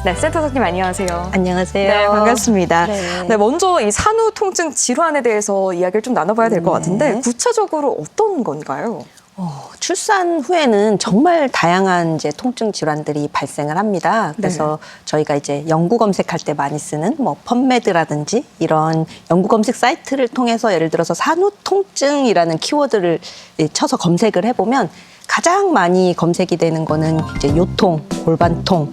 네, 센터장님 안녕하세요. 안녕하세요. 네, 반갑습니다. 네. 네, 먼저 이 산후 통증 질환에 대해서 이야기를 좀 나눠봐야 될 것 같은데 구체적으로 어떤 건가요? 출산 후에는 정말 다양한 이제 통증 질환들이 발생을 합니다. 그래서 저희가 이제 연구 검색할 때 많이 쓰는 뭐 펀메드라든지 이런 연구 검색 사이트를 통해서 예를 들어서 산후 통증이라는 키워드를 쳐서 검색을 해보면 가장 많이 검색이 되는 거는 이제 요통, 골반통.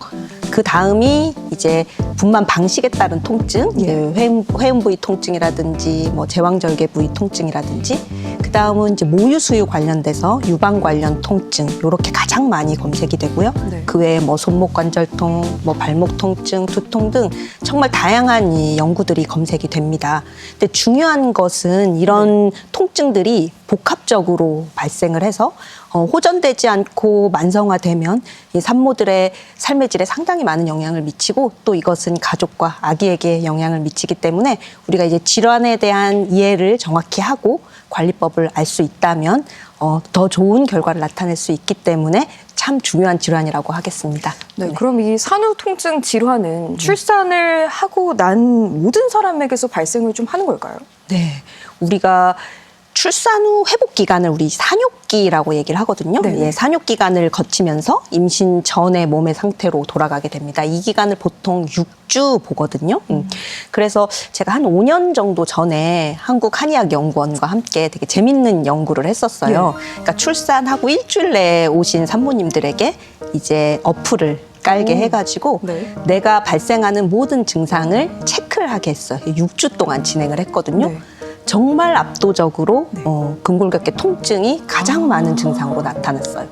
그 다음이 이제 분만 방식에 따른 통증, 회음 부위 통증이라든지 뭐 제왕절개 부위 통증이라든지, 그 다음은 이제 모유 수유 관련돼서 유방 관련 통증 이렇게 가장 많이 검색이 되고요. 그 외에 뭐 손목 관절통, 뭐 발목 통증, 두통 등 정말 다양한 이 연구들이 검색이 됩니다. 근데 중요한 것은 이런 통증들이 복합적으로 발생을 해서 호전되지 않고 만성화되면 이 산모들의 삶의 질에 상당히 많은 영향을 미치고 또 이것은 가족과 아기에게 영향을 미치기 때문에 우리가 이제 질환에 대한 이해를 정확히 하고 관리법을 알 수 있다면 더 좋은 결과를 나타낼 수 있기 때문에 참 중요한 질환이라고 하겠습니다. 네, 그럼 이 산후 통증 질환은 출산을 하고 난 모든 사람에게서 발생을 좀 하는 걸까요? 네, 우리가 출산 후 회복 기간을 우리 산욕기라고 얘기를 하거든요. 예, 산욕 기간을 거치면서 임신 전의 몸의 상태로 돌아가게 됩니다. 이 기간을 보통 6주 보거든요. 그래서 제가 한 5년 정도 전에 한국한의학연구원과 함께 되게 재밌는 연구를 했었어요. 그러니까 출산하고 일주일 내에 오신 산모님들에게 이제 어플을 깔게 해가지고 내가 발생하는 모든 증상을 체크를 하게 했어요. 6주 동안 진행을 했거든요. 정말 압도적으로 근골격계 통증이 가장 많은 증상으로 나타났어요.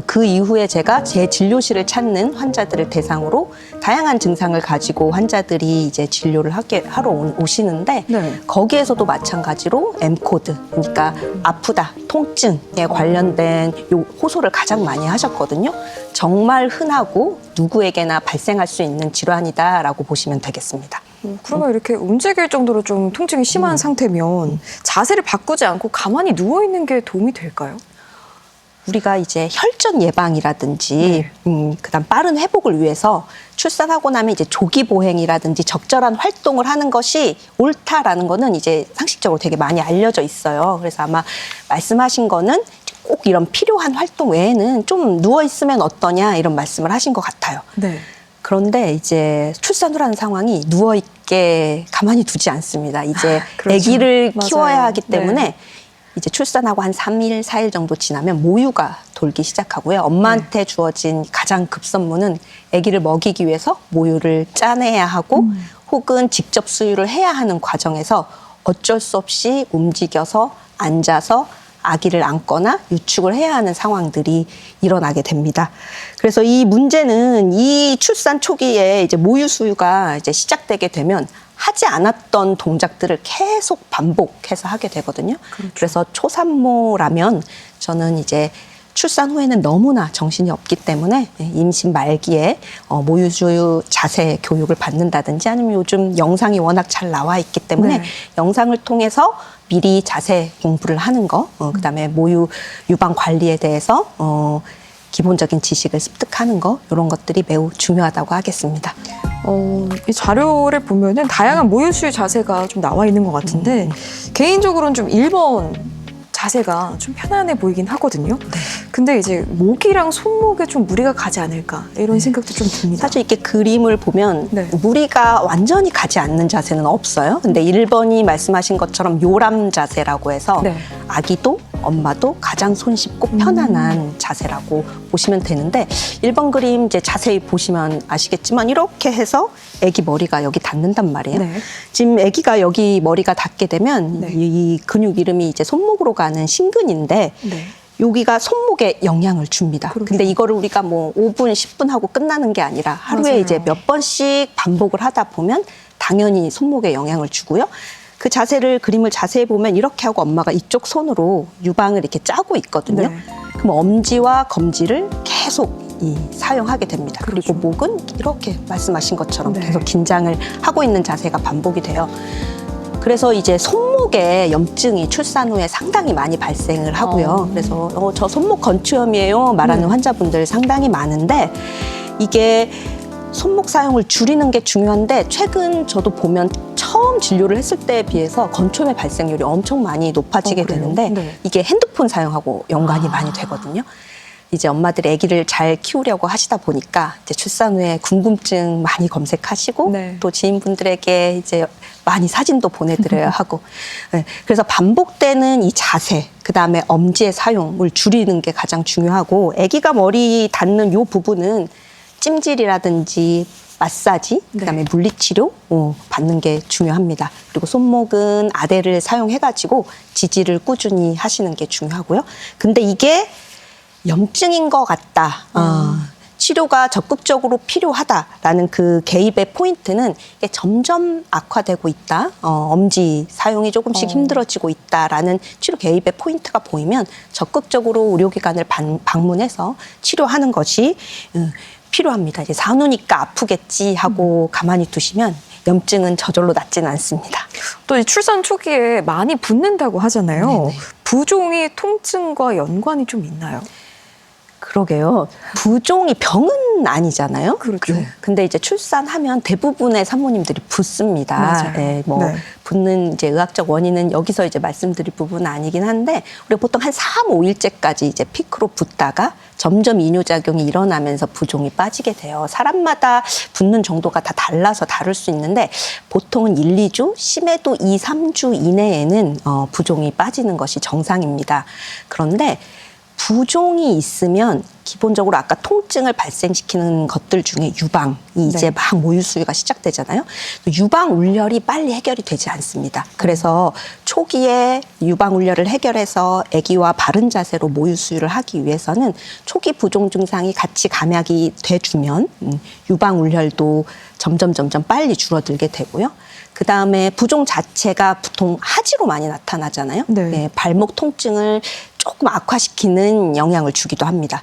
그 이후에 제가 제 진료실을 찾는 환자들을 대상으로 다양한 증상을 가지고 환자들이 이제 진료를 하러 오시는데 거기에서도 마찬가지로 M코드, 그러니까 아프다, 통증에 관련된 요 호소를 가장 많이 하셨거든요. 정말 흔하고 누구에게나 발생할 수 있는 질환이다라고 보시면 되겠습니다. 그러면 이렇게 움직일 정도로 좀 통증이 심한 상태면 자세를 바꾸지 않고 가만히 누워있는 게 도움이 될까요? 우리가 이제 혈전 예방이라든지 그다음 빠른 회복을 위해서 출산하고 나면 이제 조기 보행이라든지 적절한 활동을 하는 것이 옳다라는 거는 이제 상식적으로 되게 많이 알려져 있어요. 그래서 아마 말씀하신 거는 꼭 이런 필요한 활동 외에는 좀 누워 있으면 어떠냐 이런 말씀을 하신 것 같아요. 그런데 이제 출산 후라는 상황이 누워 있게 가만히 두지 않습니다. 이제 아기를 키워야 하기 때문에 이제 출산하고 한 3일, 4일 정도 지나면 모유가 돌기 시작하고요. 엄마한테 주어진 가장 급선무는 아기를 먹이기 위해서 모유를 짜내야 하고 혹은 직접 수유를 해야 하는 과정에서 어쩔 수 없이 움직여서 앉아서 아기를 안거나 유축을 해야 하는 상황들이 일어나게 됩니다. 그래서 이 문제는 이 출산 초기에 이제 모유 수유가 이제 시작되게 되면 하지 않았던 동작들을 계속 반복해서 하게 되거든요. 그래서 초산모라면 저는 이제 출산 후에는 너무나 정신이 없기 때문에 임신 말기에 모유수유 자세 교육을 받는다든지 아니면 요즘 영상이 워낙 잘 나와 있기 때문에 영상을 통해서 미리 자세 공부를 하는 거, 그다음에 모유 유방 관리에 대해서 기본적인 지식을 습득하는 거 이런 것들이 매우 중요하다고 하겠습니다. 이 자료를 보면은 다양한 모유수유 자세가 좀 나와 있는 것 같은데 개인적으로는 좀 1번 자세가 좀 편안해 보이긴 하거든요. 근데 이제 목이랑 손목에 좀 무리가 가지 않을까 이런 생각도 좀 듭니다. 사실 이렇게 그림을 보면 무리가 완전히 가지 않는 자세는 없어요. 근데 1번이 말씀하신 것처럼 요람 자세라고 해서 아기도 엄마도 가장 손쉽고 편안한 자세라고 보시면 되는데 1번 그림 이제 자세히 보시면 아시겠지만 이렇게 해서 아기 머리가 여기 닿는단 말이에요. 지금 아기가 여기 머리가 닿게 되면 이 근육 이름이 이제 손목으로 가는 신근인데 여기가 손목에 영향을 줍니다. 근데 이거를 우리가 뭐 5분, 10분 하고 끝나는 게 아니라 하루에 이제 몇 번씩 반복을 하다 보면 당연히 손목에 영향을 주고요. 그 자세를 그림을 자세히 보면 이렇게 하고 엄마가 이쪽 손으로 유방을 이렇게 짜고 있거든요. 그럼 엄지와 검지를 계속 사용하게 됩니다. 그리고 목은 이렇게 말씀하신 것처럼 계속 긴장을 하고 있는 자세가 반복이 돼요. 그래서 이제 손목에 염증이 출산 후에 상당히 많이 발생을 하고요. 그래서 저 손목 건추염이에요 말하는 환자분들 상당히 많은데 이게 손목 사용을 줄이는 게 중요한데 최근 저도 보면 처음 진료를 했을 때에 비해서 건초염의 발생률이 엄청 많이 높아지게 그래요? 되는데 네. 이게 핸드폰 사용하고 연관이 많이 되거든요. 이제 엄마들이 아기를 잘 키우려고 하시다 보니까 이제 출산 후에 궁금증 많이 검색하시고 네. 또 지인분들에게 이제 많이 사진도 보내드려야 하고 네. 그래서 반복되는 이 자세 그다음에 엄지의 사용을 줄이는 게 가장 중요하고 아기가 머리 닿는 요 부분은 찜질이라든지 마사지, 그다음에 물리치료 받는 게 중요합니다. 그리고 손목은 아대를 사용해가지고 지지를 꾸준히 하시는 게 중요하고요. 근데 이게 염증인 것 같다. 치료가 적극적으로 필요하다라는 그 개입의 포인트는 이게 점점 악화되고 있다. 엄지 사용이 조금씩 힘들어지고 있다라는 치료 개입의 포인트가 보이면 적극적으로 의료기관을 방문해서 치료하는 것이 필요합니다. 이제 산후니까 아프겠지 하고 가만히 두시면 염증은 저절로 낫지는 않습니다. 또 이 출산 초기에 많이 붓는다고 하잖아요. 네네. 부종이 통증과 연관이 좀 있나요? 그러게요. 부종이 병은 아니잖아요. 그렇죠. 네. 근데 이제 출산하면 대부분의 산모님들이 붓습니다. 맞아요. 네, 뭐 네. 붓는 이제 의학적 원인은 여기서 이제 말씀드릴 부분은 아니긴 한데 우리가 보통 한 3, 5일째까지 이제 피크로 붓다가 점점 이뇨작용이 일어나면서 부종이 빠지게 돼요. 사람마다 붓는 정도가 다 달라서 다를 수 있는데 보통은 1, 2주, 심해도 2, 3주 이내에는 부종이 빠지는 것이 정상입니다. 그런데 부종이 있으면 기본적으로 아까 통증을 발생시키는 것들 중에 유방이 이제 막 모유 수유가 시작되잖아요. 유방 울혈이 빨리 해결이 되지 않습니다. 그래서 초기에 유방 울혈을 해결해서 아기와 바른 자세로 모유 수유를 하기 위해서는 초기 부종 증상이 같이 감약이 돼주면 유방 울혈도 점점 빨리 줄어들게 되고요. 그 다음에 부종 자체가 보통 하지로 많이 나타나잖아요. 네. 발목 통증을 조금 악화시키는 영향을 주기도 합니다.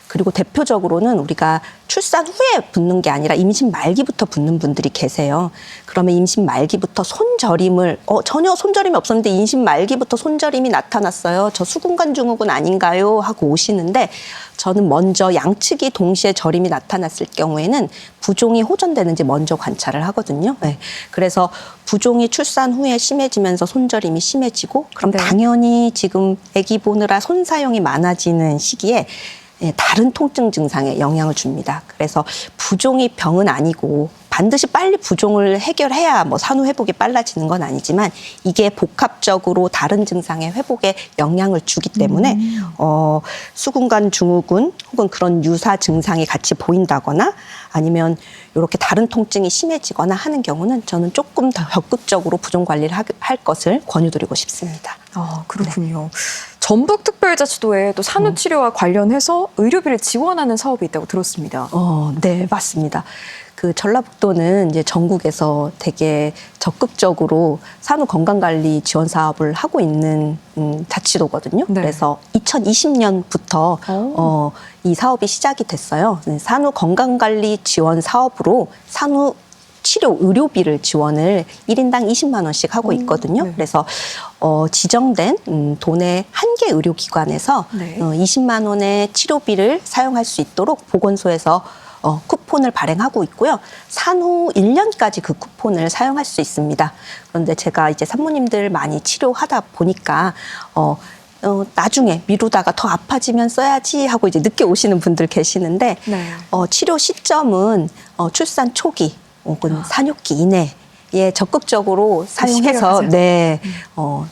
그리고 대표적으로는 우리가 출산 후에 붓는 게 아니라 임신 말기부터 붓는 분들이 계세요. 그러면 임신 말기부터 손저림을 전혀 손저림이 없었는데 임신 말기부터 손저림이 나타났어요. 저 수근관 증후군 아닌가요? 하고 오시는데 저는 먼저 양측이 동시에 저림이 나타났을 경우에는 부종이 호전되는지 먼저 관찰을 하거든요. 네. 그래서 부종이 출산 후에 심해지면서 손저림이 심해지고 그럼 네. 당연히 지금 아기 보느라 손 사용이 많아지는 시기에 다른 통증 증상에 영향을 줍니다. 그래서 부종이 병은 아니고 반드시 빨리 부종을 해결해야 뭐 산후 회복이 빨라지는 건 아니지만 이게 복합적으로 다른 증상의 회복에 영향을 주기 때문에 수근관 증후군 혹은 그런 유사 증상이 같이 보인다거나 아니면 이렇게 다른 통증이 심해지거나 하는 경우는 저는 조금 더 적극적으로 부종 관리를 할 것을 권유드리고 싶습니다. 아, 그렇군요. 전북특별자치도에 또 산후치료와 관련해서 의료비를 지원하는 사업이 있다고 들었습니다. 네, 맞습니다. 그 전라북도는 이제 전국에서 되게 적극적으로 산후 건강관리 지원 사업을 하고 있는 자치도거든요. 네. 그래서 2020년부터 이 사업이 시작이 됐어요. 산후 건강관리 지원 사업으로 산후 치료 의료비를 지원을 1인당 20만 원씩 하고 있거든요. 네. 그래서 지정된 도내 한 개 의료기관에서 네. 20만 원의 치료비를 사용할 수 있도록 보건소에서 쿠폰을 발행하고 있고요. 산후 1년까지 그 쿠폰을 사용할 수 있습니다. 그런데 제가 이제 산모님들 많이 치료하다 보니까 나중에 미루다가 더 아파지면 써야지 하고 이제 늦게 오시는 분들 계시는데 네. 치료 시점은 출산 초기 혹은 산육기 이내에 적극적으로 사용해서 시기를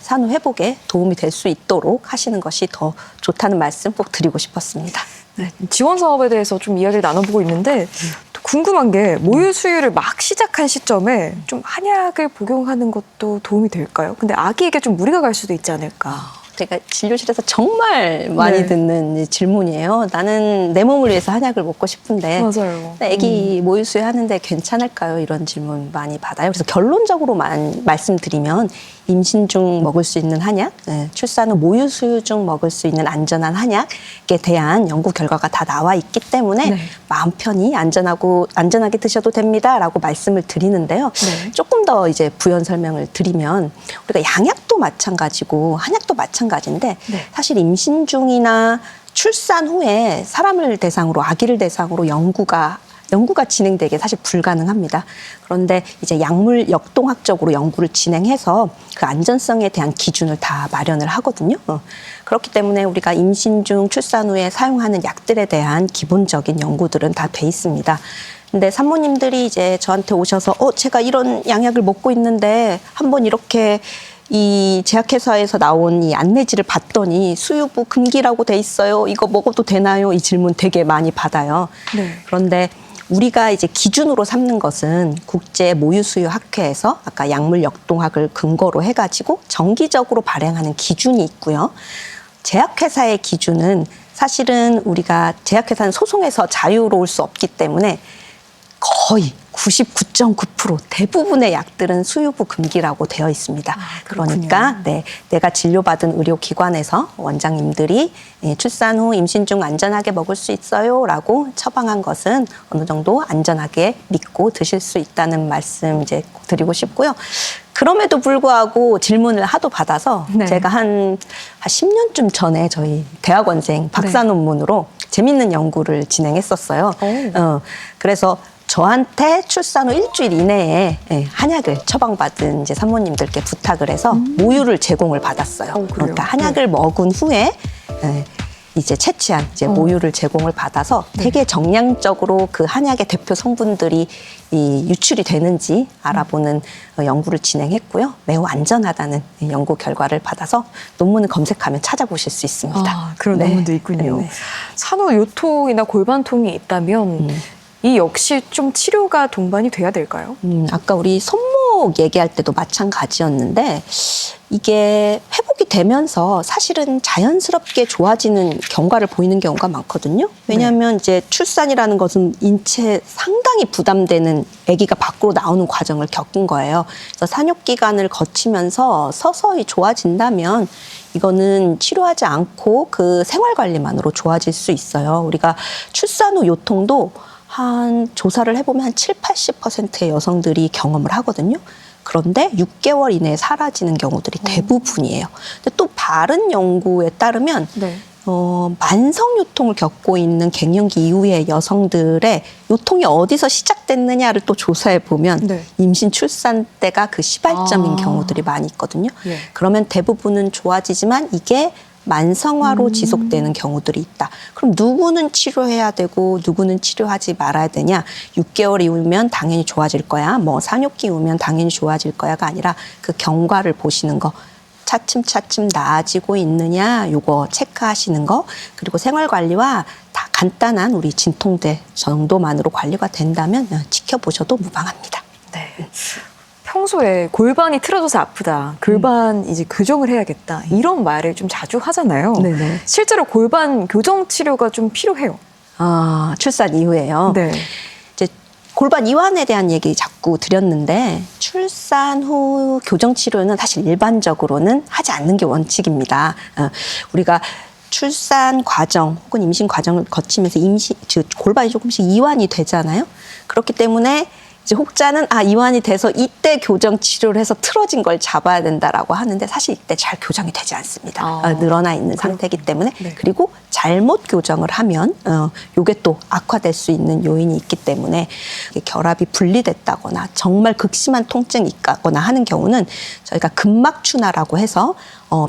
산후 회복에 도움이 될 수 있도록 하시는 것이 더 좋다는 말씀 꼭 드리고 싶었습니다. 네, 지원 사업에 대해서 좀 이야기를 나눠보고 있는데 또 궁금한 게 모유 수유를 막 시작한 시점에 좀 한약을 복용하는 것도 도움이 될까요? 근데 아기에게 좀 무리가 갈 수도 있지 않을까? 제가 진료실에서 정말 많이 네. 듣는 질문이에요. 나는 내 몸을 위해서 한약을 먹고 싶은데 맞아요. 아기 모유 수유하는데 괜찮을까요? 이런 질문 많이 받아요. 그래서 결론적으로만 말씀드리면 임신 중 먹을 수 있는 한약, 출산 후 모유 수유 중 먹을 수 있는 안전한 한약에 대한 연구 결과가 다 나와 있기 때문에 네. 마음 편히 안전하게 드셔도 됩니다라고 말씀을 드리는데요. 네. 조금 더 이제 부연 설명을 드리면 우리가 양약도 마찬가지고 한약도 마찬가지인데 네. 사실 임신 중이나 출산 후에 사람을 대상으로 아기를 대상으로 연구가 연구가 진행되기 사실 불가능합니다. 그런데 이제 약물 역동학적으로 연구를 진행해서 그 안전성에 대한 기준을 다 마련을 하거든요. 그렇기 때문에 우리가 임신 중 출산 후에 사용하는 약들에 대한 기본적인 연구들은 다 돼 있습니다. 근데 산모님들이 이제 저한테 오셔서 제가 이런 양약을 먹고 있는데 한번 이렇게 이 제약회사에서 나온 이 안내지를 봤더니 수유부 금기라고 돼 있어요. 이거 먹어도 되나요? 이 질문 되게 많이 받아요. 네. 그런데 우리가 이제 기준으로 삼는 것은 국제 모유수유학회에서 아까 약물 역동학을 근거로 해가지고 정기적으로 발행하는 기준이 있고요. 제약회사의 기준은 사실은 우리가 제약회사는 소송에서 자유로울 수 없기 때문에 거의 99.9% 대부분의 약들은 수유부 금기라고 되어 있습니다. 그러니까 내가 진료받은 의료기관에서 원장님들이 출산 후 임신 중 안전하게 먹을 수 있어요라고 처방한 것은 어느 정도 안전하게 믿고 드실 수 있다는 말씀 이제 드리고 싶고요. 그럼에도 불구하고 질문을 하도 받아서 제가 한 10년쯤 전에 저희 대학원생 박사 논문으로 재밌는 연구를 진행했었어요. 그래서 저한테 출산 후 일주일 이내에 한약을 처방받은 이제 산모님들께 부탁을 해서 모유를 제공을 받았어요. 그러니까 한약을 먹은 후에 이제 채취한 이제 모유를 제공을 받아서 되게 정량적으로 그 한약의 대표 성분들이 이 유출이 되는지 알아보는 연구를 진행했고요. 매우 안전하다는 연구 결과를 받아서 논문을 검색하면 찾아보실 수 있습니다. 그런 논문도 있군요. 산후 요통이나 골반통이 있다면 이 역시 좀 치료가 동반이 돼야 될까요? 아까 우리 손목 얘기할 때도 마찬가지였는데 이게 회복이 되면서 사실은 자연스럽게 좋아지는 경과를 보이는 경우가 많거든요. 왜냐하면 이제 출산이라는 것은 인체에 상당히 부담되는 아기가 밖으로 나오는 과정을 겪은 거예요. 그래서 산육 기간을 거치면서 서서히 좋아진다면 이거는 치료하지 않고 그 생활 관리만으로 좋아질 수 있어요. 우리가 출산 후 요통도 한 조사를 해보면 한 70~80%의 여성들이 경험을 하거든요. 그런데 6개월 이내에 사라지는 경우들이 대부분이에요. 근데 또 다른 연구에 따르면 만성 요통을 겪고 있는 갱년기 이후의 여성들의 요통이 어디서 시작됐느냐를 또 조사해 보면 임신 출산 때가 그 시발점인 경우들이 많이 있거든요. 그러면 대부분은 좋아지지만 이게 만성화로 지속되는 경우들이 있다. 그럼 누구는 치료해야 되고 누구는 치료하지 말아야 되냐? 6개월 이후면 당연히 좋아질 거야. 뭐 산욕기 이후면 당연히 좋아질 거야가 아니라 그 경과를 보시는 거. 차츰차츰 나아지고 있느냐 요거 체크하시는 거. 그리고 생활관리와 다 간단한 우리 진통제 정도만으로 관리가 된다면 지켜보셔도 무방합니다. 평소에 골반이 틀어져서 아프다, 골반 이제 교정을 해야겠다 이런 말을 좀 자주 하잖아요. 실제로 골반 교정 치료가 좀 필요해요. 출산 이후에요. 이제 골반 이완에 대한 얘기 자꾸 드렸는데 출산 후 교정 치료는 사실 일반적으로는 하지 않는 게 원칙입니다. 우리가 출산 과정 혹은 임신 과정을 거치면서 골반이 조금씩 이완이 되잖아요. 그렇기 때문에 이제 혹자는 이완이 돼서 이때 교정 치료를 해서 틀어진 걸 잡아야 된다라고 하는데 사실 이때 잘 교정이 되지 않습니다. 늘어나 있는 상태이기 때문에 그리고 잘못 교정을 하면 요게 또 악화될 수 있는 요인이 있기 때문에 결합이 분리됐다거나 정말 극심한 통증이 있거나 하는 경우는 저희가 근막 추나라고 해서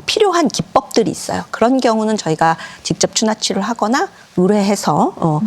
필요한 기법들이 있어요. 그런 경우는 저희가 직접 추나 치료를 하거나 의뢰해서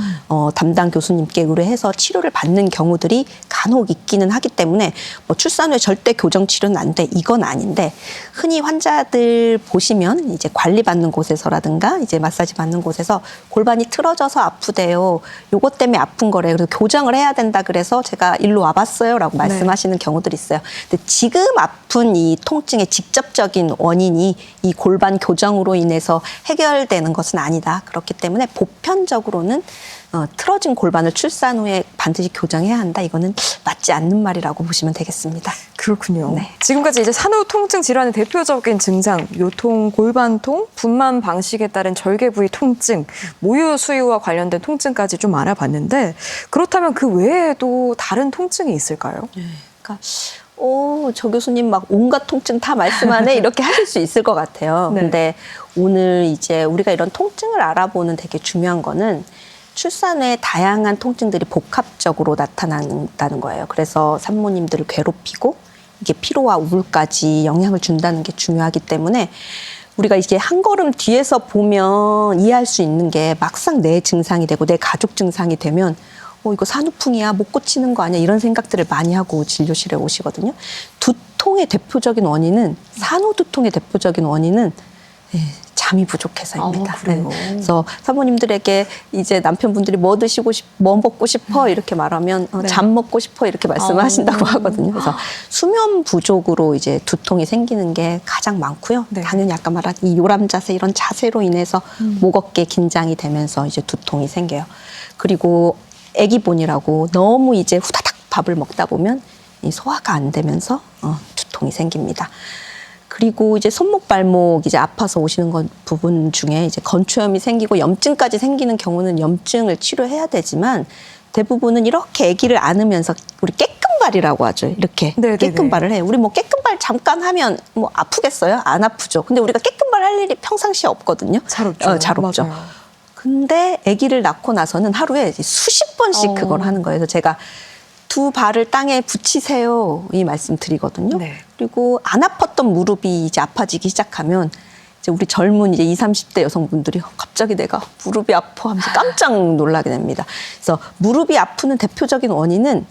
담당 교수님께 의뢰해서 치료를 받는 경우들이 간혹 있기는 하기 때문에 뭐 출산 후에 절대 교정 치료는 안 돼, 이건 아닌데 흔히 환자들 보시면 이제 관리받는 곳에서라든가 이제 마사지 받는 곳에서 골반이 틀어져서 아프대요. 요것 때문에 아픈 거래요. 그래서 교정을 해야 된다 그래서 제가 일로 와봤어요라고 말씀하시는 경우들이 있어요. 근데 지금 아픈 이 통증의 직접적인 원인이 이 골반 교정으로 인해서 해결되는 것은 아니다. 그렇기 때문에 보편적으로는 틀어진 골반을 출산 후에 반드시 교정해야 한다. 이거는 맞지 않는 말이라고 보시면 되겠습니다. 그렇군요. 지금까지 이제 산후 통증 질환의 대표적인 증상, 요통, 골반통, 분만 방식에 따른 절개 부위 통증, 모유 수유와 관련된 통증까지 좀 알아봤는데 그렇다면 그 외에도 다른 통증이 있을까요? 그러니까 저 교수님 막 온갖 통증 다 말씀하네 이렇게 하실 수 있을 것 같아요. 근데 오늘 이제 우리가 이런 통증을 알아보는 되게 중요한 거는 출산 후에 다양한 통증들이 복합적으로 나타난다는 거예요. 그래서 산모님들을 괴롭히고 이게 피로와 우울까지 영향을 준다는 게 중요하기 때문에 우리가 이게 한 걸음 뒤에서 보면 이해할 수 있는 게 막상 내 증상이 되고 내 가족 증상이 되면 이거 산후풍이야, 못 고치는 거 아니야, 이런 생각들을 많이 하고 진료실에 오시거든요. 두통의 대표적인 원인은, 산후두통의 대표적인 원인은 잠이 부족해서입니다. 그래요? 그래서 사모님들에게 이제 남편분들이 뭐 드시고 뭐 먹고 싶어 이렇게 말하면 잠 먹고 싶어 이렇게 말씀을 하신다고 하거든요. 그래서 수면 부족으로 이제 두통이 생기는 게 가장 많고요. 네. 당연히 아까 말한 이 요람 자세, 이런 자세로 인해서 목 어깨 긴장이 되면서 이제 두통이 생겨요. 그리고 애기본이라고 너무 이제 후다닥 밥을 먹다 보면 이 소화가 안 되면서 두통이 생깁니다. 그리고 이제 손목 발목 이제 아파서 오시는 부분 중에 이제 건초염이 생기고 염증까지 생기는 경우는 염증을 치료해야 되지만 대부분은 이렇게 아기를 안으면서 우리 깨끔발이라고 하죠. 이렇게 네네네. 깨끔발을 해요. 우리 뭐 깨끔발 잠깐 하면 뭐 아프겠어요? 안 아프죠. 근데 우리가 깨끔발 할 일이 평상시에 없거든요. 잘 없죠. 잘 없죠. 맞아요. 근데 아기를 낳고 나서는 하루에 수십 번씩 그걸 하는 거예요. 그래서 제가 두 발을 땅에 붙이세요 이 말씀 드리거든요. 네. 그리고 안 아팠던 무릎이 이제 아파지기 시작하면 이제 우리 젊은 이제 20, 30대 여성분들이 갑자기 내가 무릎이 아파 하면서 깜짝 놀라게 됩니다. 그래서 무릎이 아프는 대표적인 원인은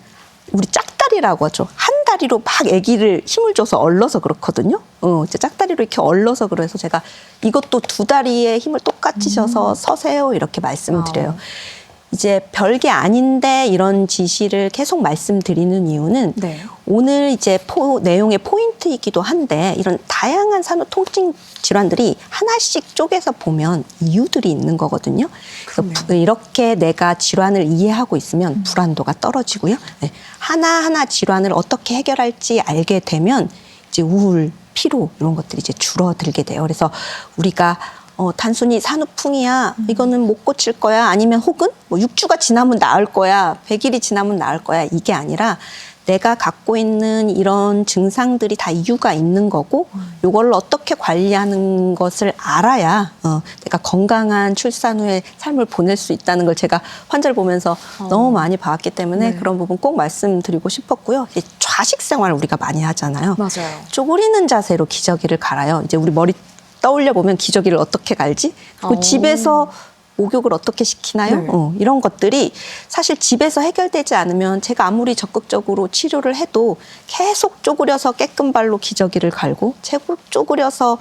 우리 짝다리라고 하죠. 한 다리로 막 아기를 힘을 줘서 얼러서 그렇거든요. 이제 짝다리로 이렇게 얼러서 그래서 제가 이것도 두 다리에 힘을 똑같이 줘서 서세요 이렇게 말씀을 드려요. 이제 별게 아닌데 이런 지시를 계속 말씀드리는 이유는 네. 오늘 이제 내용의 포인트이기도 한데 이런 다양한 산후 통증 질환들이 하나씩 쪼개서 보면 이유들이 있는 거거든요. 그래서 이렇게 내가 질환을 이해하고 있으면 불안도가 떨어지고요. 네. 하나하나 질환을 어떻게 해결할지 알게 되면 이제 우울, 피로 이런 것들이 이제 줄어들게 돼요. 그래서 우리가 단순히 산후풍이야, 이거는 못 고칠 거야, 아니면 혹은 뭐 6주가 지나면 나을 거야, 100일이 지나면 나을 거야, 이게 아니라 내가 갖고 있는 이런 증상들이 다 이유가 있는 거고 이걸 어떻게 관리하는 것을 알아야 내가 건강한 출산 후에 삶을 보낼 수 있다는 걸 제가 환자를 보면서 너무 많이 봤기 때문에 네. 그런 부분 꼭 말씀드리고 싶었고요. 이제 좌식 생활을 우리가 많이 하잖아요. 맞아요. 쪼그리는 자세로 기저귀를 갈아요. 이제 우리 머리 떠올려 보면 기저귀를 어떻게 갈지, 그리고 집에서 목욕을 어떻게 시키나요? 네. 이런 것들이 사실 집에서 해결되지 않으면 제가 아무리 적극적으로 치료를 해도 계속 쪼그려서 깨끗 발로 기저귀를 갈고 쪼그려서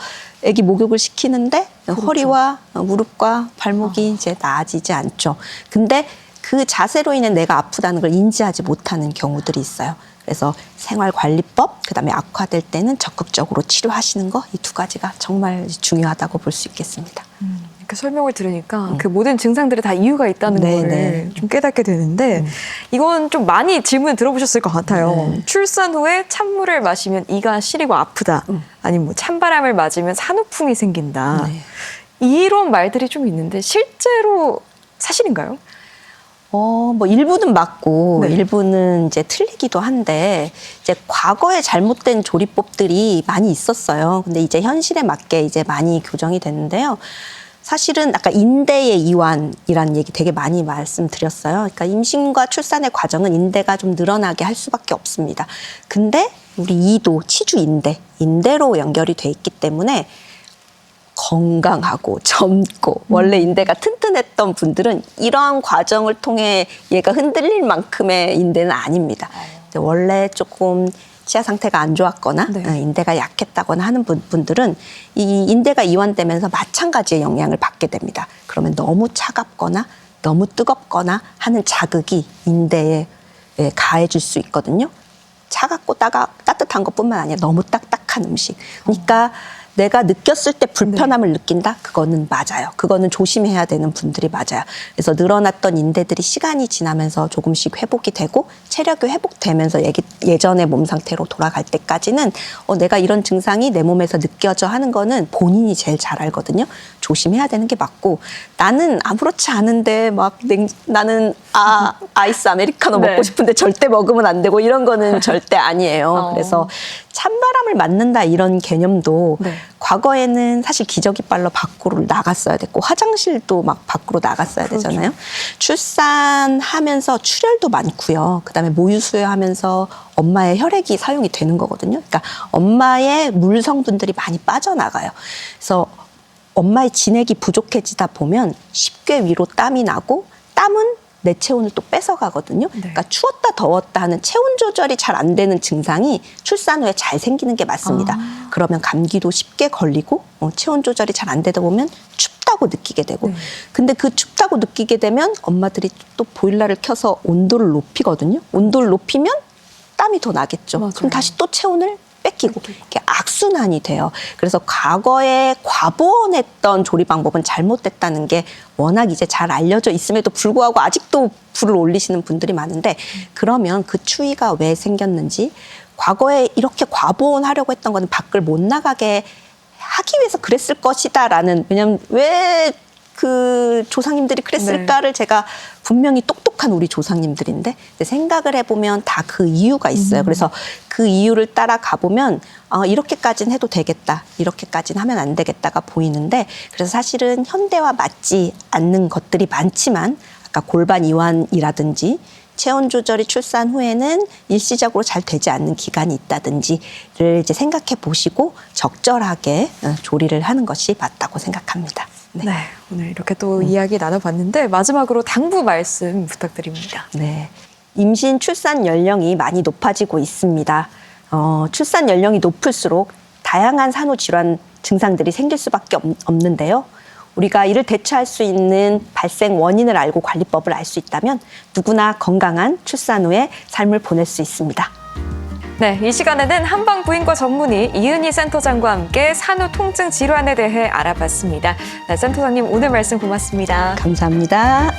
아기 목욕을 시키는데 그렇죠. 허리와 무릎과 발목이 이제 나아지지 않죠. 근데 그 자세로 인해 내가 아프다는 걸 인지하지 못하는 경우들이 있어요. 그래서 생활관리법, 그다음에 악화될 때는 적극적으로 치료하시는 거, 이 두 가지가 정말 중요하다고 볼 수 있겠습니다. 이렇게 설명을 들으니까 그 모든 증상들이 다 이유가 있다는 걸 좀 깨닫게 되는데 이건 좀 많이 질문 들어보셨을 것 같아요. 출산 후에 찬물을 마시면 이가 시리고 아프다. 아니면 뭐 찬바람을 맞으면 산후풍이 생긴다. 이런 말들이 좀 있는데 실제로 사실인가요? 뭐 일부는 맞고 네. 일부는 이제 틀리기도 한데 이제 과거에 잘못된 조리법들이 많이 있었어요. 근데 이제 현실에 맞게 이제 많이 교정이 됐는데요. 사실은 아까 인대의 이완이라는 얘기 되게 많이 말씀드렸어요. 그러니까 임신과 출산의 과정은 인대가 좀 늘어나게 할 수밖에 없습니다. 근데 우리 이도, 치주 인대로 연결이 돼 있기 때문에 건강하고 젊고 원래 인대가 튼튼했던 분들은 이러한 과정을 통해 얘가 흔들릴 만큼의 인대는 아닙니다. 원래 조금 치아 상태가 안 좋았거나 인대가 약했다거나 하는 분들은 이 인대가 이완되면서 마찬가지의 영향을 받게 됩니다. 그러면 너무 차갑거나 너무 뜨겁거나 하는 자극이 인대에 가해질 수 있거든요. 차갑고 따뜻한 것뿐만 아니라 너무 딱딱한 음식. 그러니까 내가 느꼈을 때 불편함을 느낀다? 그거는 맞아요. 그거는 조심해야 되는 분들이 맞아요. 그래서 늘어났던 인대들이 시간이 지나면서 조금씩 회복이 되고 체력이 회복되면서 예전의 몸 상태로 돌아갈 때까지는 내가 이런 증상이 내 몸에서 느껴져 하는 거는 본인이 제일 잘 알거든요. 조심해야 되는 게 맞고 나는 아무렇지 않은데 막 나는 아이스 아메리카노 네. 먹고 싶은데 절대 먹으면 안 되고 이런 거는 절대 아니에요. 그래서 찬바람을 맞는다 이런 개념도 네. 과거에는 사실 기저귀 빨러 밖으로 나갔어야 됐고 화장실도 막 밖으로 나갔어야 그렇죠. 되잖아요. 출산하면서 출혈도 많고요. 그다음에 모유 수유하면서 엄마의 혈액이 사용이 되는 거거든요. 그러니까 엄마의 물 성분들이 많이 빠져나가요. 그래서 엄마의 진액이 부족해지다 보면 쉽게 위로 땀이 나고 땀은 내 체온을 또 뺏어가거든요. 네. 그러니까 추웠다 더웠다 하는 체온 조절이 잘 안 되는 증상이 출산 후에 잘 생기는 게 맞습니다. 그러면 감기도 쉽게 걸리고 체온 조절이 잘 안 되다 보면 춥다고 느끼게 되고 네. 근데 그 춥다고 느끼게 되면 엄마들이 또 보일러를 켜서 온도를 높이거든요. 온도를 높이면 땀이 더 나겠죠. 맞아요. 그럼 다시 또 체온을 뺏기고 이게 악순환이 돼요. 그래서 과거에 과보원했던 조리 방법은 잘못됐다는 게 워낙 이제 잘 알려져 있음에도 불구하고 아직도 불을 올리시는 분들이 많은데 그러면 그 추위가 왜 생겼는지 과거에 이렇게 과보원하려고 했던 거는 밖을 못 나가게 하기 위해서 그랬을 것이다라는 왜냐면 왜 그 조상님들이 그랬을까를 제가 분명히 똑똑한 우리 조상님들인데 생각을 해보면 다 그 이유가 있어요. 그래서 그 이유를 따라가 보면 이렇게까지는 해도 되겠다, 이렇게까지는 하면 안 되겠다가 보이는데 그래서 사실은 현대와 맞지 않는 것들이 많지만 아까 골반 이완이라든지 체온 조절이 출산 후에는 일시적으로 잘 되지 않는 기간이 있다든지를 이제 생각해 보시고 적절하게 조리를 하는 것이 맞다고 생각합니다. 네. 오늘 이렇게 또 이야기 나눠봤는데 마지막으로 당부 말씀 부탁드립니다. 네. 임신 출산 연령이 많이 높아지고 있습니다. 출산 연령이 높을수록 다양한 산후질환 증상들이 생길 수밖에 없는데요. 우리가 이를 대처할 수 있는 발생 원인을 알고 관리법을 알 수 있다면 누구나 건강한 출산 후의 삶을 보낼 수 있습니다. 네, 이 시간에는 한방부인과 전문의 이은희 센터장과 함께 산후 통증 질환에 대해 알아봤습니다. 네, 센터장님 오늘 말씀 고맙습니다. 감사합니다.